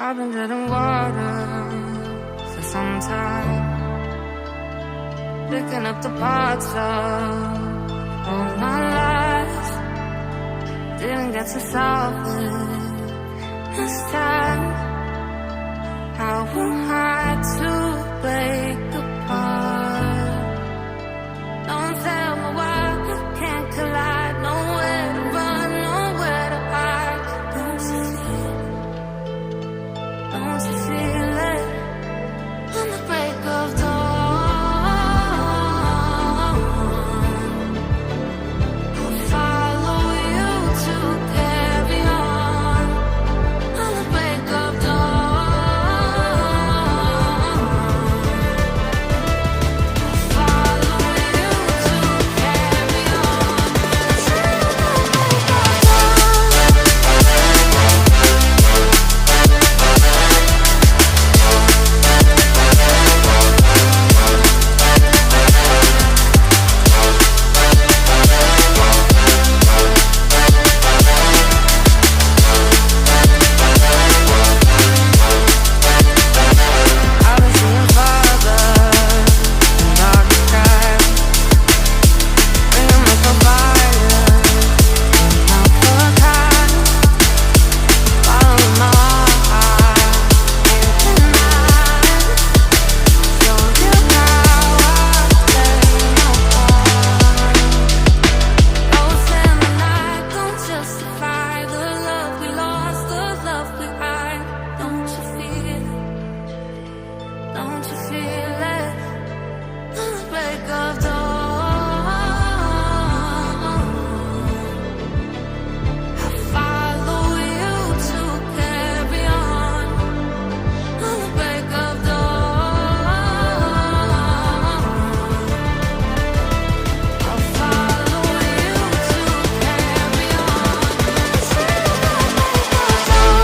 I've been treading water for some time, picking up the parts of all my life. Didn't get to solve it this time. How am I to break apart? Don't tell me why we can't collide. Nowhere to run, nowhere to hide. Don't you feel it? Don't you feel it? On the break of dawn, I'll follow you to carry on. On the break of dawn, I'll follow you to carry on. Till the break of I was seeing farther in dark skies, bringing up a fire, not for time. Following my heart into the night, show you how I play no part. Ghosts in the night don't justify the love we lost, the love we hide. Don't you feel it? Don't you feel it? On the break of dawn, I follow you to carry on. On the break of dawn, I'll follow you to carry on. Till the break of dawn.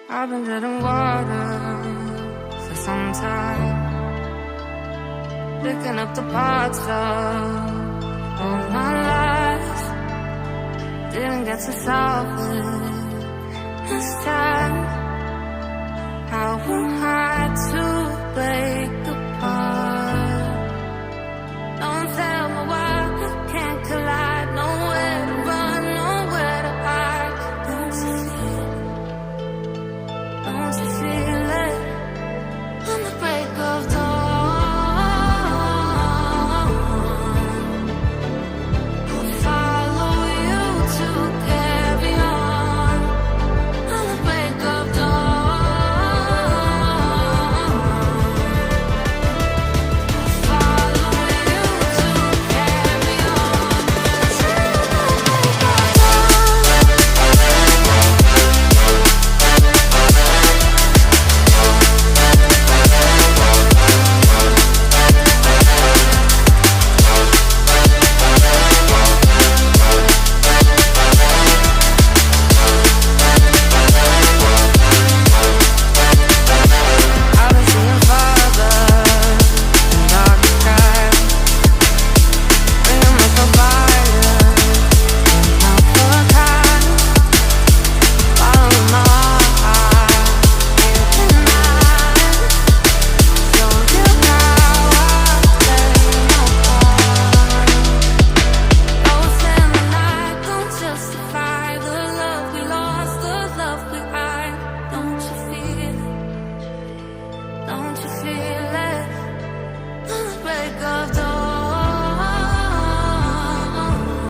I've been treading water for some time, picking up the parts of all my life. Didn't get to solve it this time.